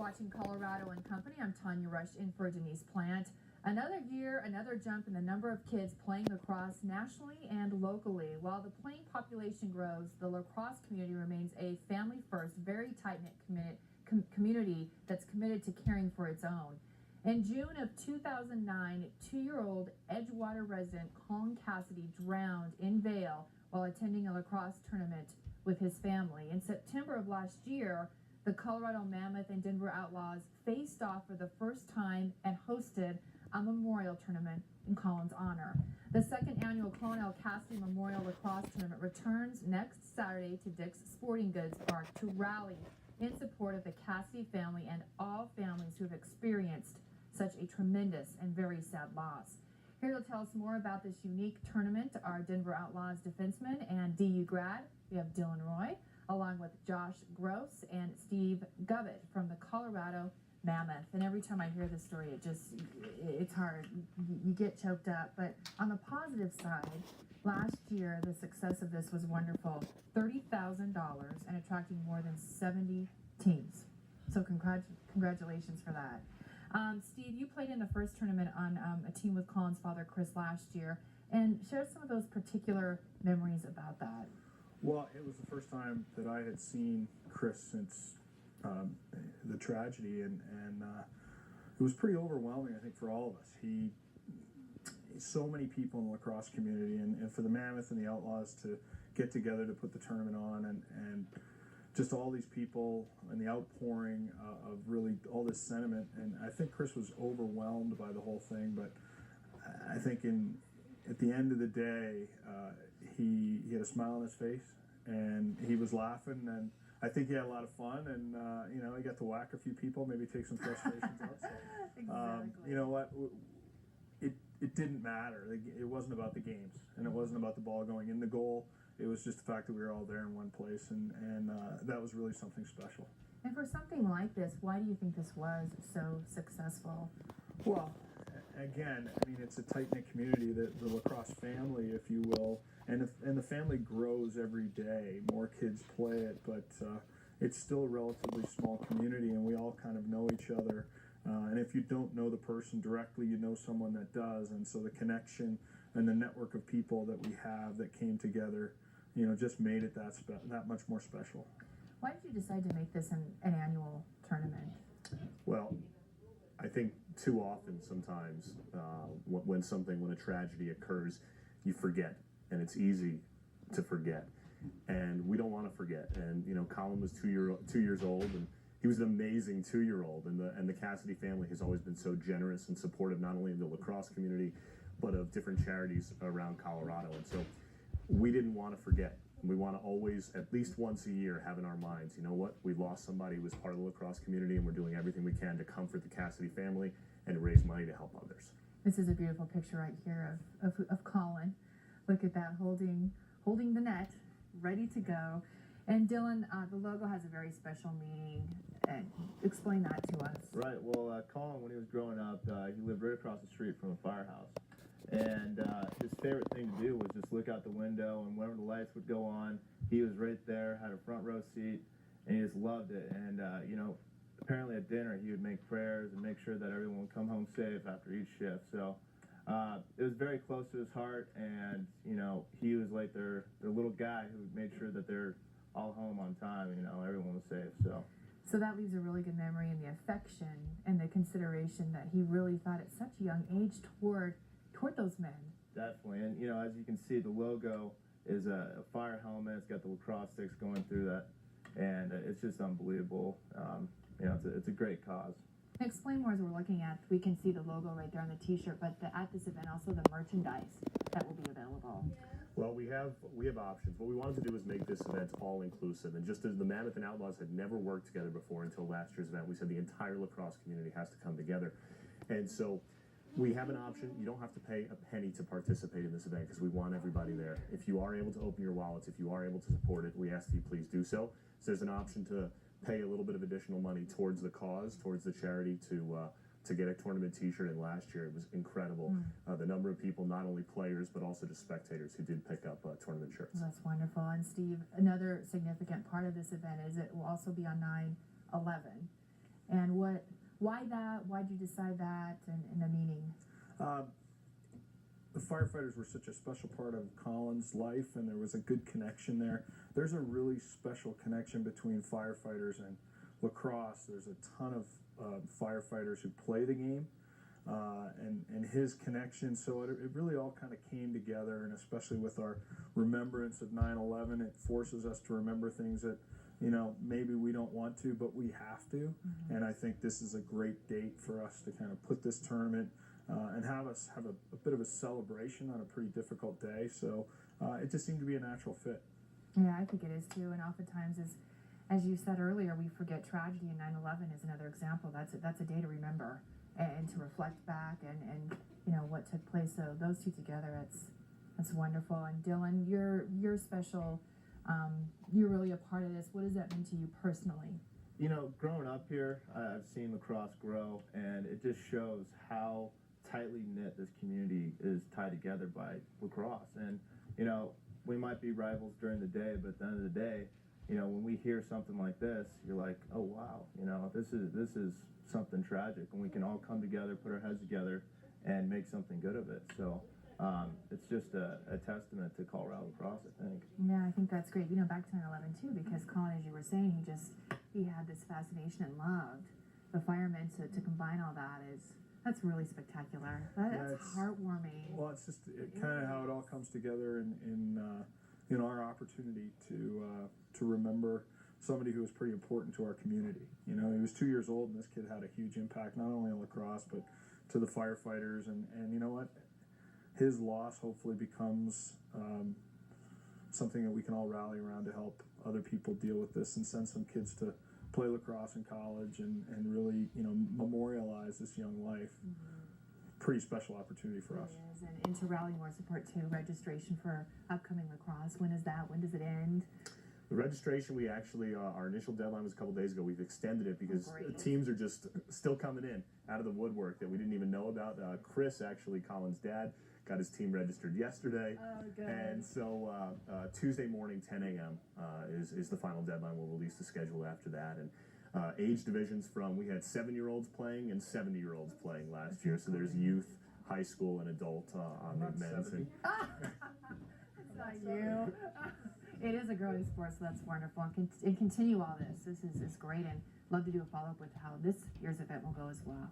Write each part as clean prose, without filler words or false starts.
watching Colorado and Company. I'm Tanya Rush in for Denise Plant. Another year, another jump in the number of kids playing lacrosse nationally and locally. While the playing population grows, the lacrosse community remains a family-first, very tight-knit community that's committed to caring for its own. In June of 2009, 2-year-old Edgewater resident Colin Cassidy drowned in Vail while attending a lacrosse tournament with his family. In September of last year, the Colorado Mammoth and Denver Outlaws faced off for the first time and hosted a memorial tournament in Colin's honor. The second annual Colin L. Cassidy Memorial Lacrosse Tournament returns next Saturday to Dick's Sporting Goods Park to rally in support of the Cassidy family and all families who have experienced such a tremendous and very sad loss. Here to tell us more about this unique tournament are Denver Outlaws defenseman and DU grad. We have Dylan Roy, along with Josh Gross and Steve Govett from the Colorado Mammoth. And every time I hear this story, it's hard. You get choked up. But on the positive side, last year, the success of this was wonderful. $30,000 and attracting more than 70 teams. So congratulations for that. Steve, you played in the first tournament on a team with Colin's father, Chris, last year. And share some of those particular memories about that. Well, it was the first time that I had seen Chris since the tragedy, and it was pretty overwhelming, I think, for all of us. So many people in the lacrosse community, and for the Mammoth and the Outlaws to get together to put the tournament on, and just all these people and the outpouring of really all this sentiment. And I think Chris was overwhelmed by the whole thing, but I think at the end of the day, he had a smile on his face, and he was laughing, and I think he had a lot of fun, and he got to whack a few people, maybe take some frustrations out. So, Exactly. you know what? It didn't matter. It wasn't about the games, and it wasn't about the ball going in the goal. It was just the fact that we were all there in one place, and that was really something special. And for something like this, why do you think this was so successful? Well, again, I mean, it's a tight-knit community, the lacrosse family, if you will, and the family grows every day. More kids play it, but it's still a relatively small community, and we all kind of know each other. And if you don't know the person directly, you know someone that does, and so the connection and the network of people that we have that came together, just made it that much more special. Why did you decide to make this an annual tournament? Well, I think too often sometimes when a tragedy occurs, you forget, and it's easy to forget, and we don't want to forget. And Colin was 2 years old, and he was an amazing 2-year-old, and the Cassidy family has always been so generous and supportive, not only of the lacrosse community, but of different charities around Colorado. And so we didn't want to forget. We want to always, at least once a year, have in our minds, you know what, we lost somebody who was part of the lacrosse community, and we're doing everything we can to comfort the Cassidy family and to raise money to help others. This is a beautiful picture right here of Colin. Look at that, holding the net, ready to go. And Dylan, the logo has a very special meaning. Explain that to us. Right. Well, Colin, when he was growing up, he lived right across the street from a firehouse. And his favorite thing to do was just look out the window, and whenever the lights would go on, he was right there, had a front row seat, and he just loved it. And, apparently at dinner, he would make prayers and make sure that everyone would come home safe after each shift. So it was very close to his heart, and, he was like their little guy who made sure that they're all home on time, everyone was safe. So that leaves a really good memory in the affection and the consideration that he really thought at such a young age toward those men. Definitely. And, as you can see, the logo is a fire helmet. It's got the lacrosse sticks going through that, and it's just unbelievable. It's a great cause. Explain more as we're looking at. We can see the logo right there on the T-shirt, but at this event, also the merchandise that will be available. Well, we have options. What we wanted to do is make this event all-inclusive, and just as the Mammoth and Outlaws had never worked together before until last year's event, we said the entire lacrosse community has to come together. And so we have an option. You don't have to pay a penny to participate in this event because we want everybody there. If you are able to open your wallets, if you are able to support it, we ask that you please do so. So there's an option to pay a little bit of additional money towards the cause, towards the charity, to get a tournament T-shirt. And last year it was incredible. The number of people, not only players but also just spectators, who did pick up tournament shirts. Well, that's wonderful. And Steve, another significant part of this event is it will also be on 9/11. And why that? Why did you decide that, and the meaning? The firefighters were such a special part of Colin's life, and there was a good connection there. There's a really special connection between firefighters and lacrosse. There's a ton of firefighters who play the game, and his connection. So it really all kind of came together, and especially with our remembrance of 9/11, it forces us to remember things that, maybe we don't want to, but we have to. Mm-hmm. And I think this is a great date for us to kind of put this tournament and have us have a bit of a celebration on a pretty difficult day. So it just seemed to be a natural fit. Yeah, I think it is too. And oftentimes, as you said earlier, we forget tragedy, and 9/11 is another example. That's a day to remember and to reflect back and what took place. So those two together, that's wonderful. And Dylan, you're special. You're really a part of this. What does that mean to you personally? Growing up here, I've seen lacrosse grow, and it just shows how tightly knit this community is tied together by lacrosse. And we might be rivals during the day, but at the end of the day, when we hear something like this, you're like, oh wow, this is something tragic, and we can all come together, put our heads together, and make something good of it. So it's just a testament to Colorado lacrosse, I think. Yeah, I think that's great. Back to 9/11 too, because Colin, as you were saying, he had this fascination and loved the firemen. To combine all that's really spectacular. That's heartwarming. Well, it's just kind of how it all comes together in our opportunity to remember somebody who was pretty important to our community. He was 2 years old, and this kid had a huge impact not only on lacrosse but to the firefighters. And you know what? His loss hopefully becomes something that we can all rally around to help other people deal with this and send some kids to play lacrosse in college and really memorialize this young life. Mm-hmm. Pretty special opportunity for us. It is, and to rally more support too. Registration for upcoming lacrosse. When is that? When does it end? The registration, we actually, our initial deadline was a couple days ago. We've extended it because teams are just still coming in out of the woodwork that we didn't even know about. Chris, actually, Colin's dad, got his team registered yesterday. Oh, good. And so Tuesday morning, 10 a.m. Is the final deadline. We'll release the schedule after that. And age divisions we had 7-year-olds playing and 70-year-olds playing last year. So there's youth, high school, and adult on the men's. It's not you. It is a growing sport, so that's wonderful. And continue all this. This is great, and love to do a follow-up with how this year's event will go as well.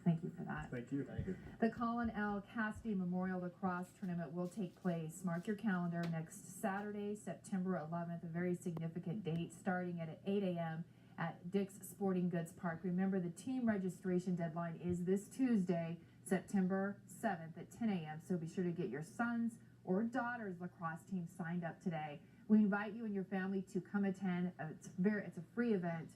Thank you for that. Thank you. Thank you. The Colin L. Cassidy Memorial Lacrosse Tournament will take place. Mark your calendar next Saturday, September 11th, a very significant date, starting at 8 a.m. at Dick's Sporting Goods Park. Remember, the team registration deadline is this Tuesday, September 7th at 10 a.m., so be sure to get your sons or daughters' lacrosse team signed up today. We invite you and your family to come attend. It's a free event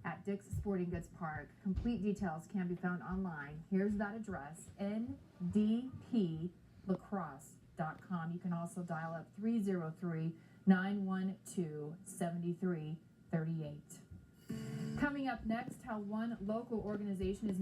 at Dick's Sporting Goods Park. Complete details can be found online. Here's that address, ndplacrosse.com. You can also dial up 303-912-7338. Coming up next, how one local organization is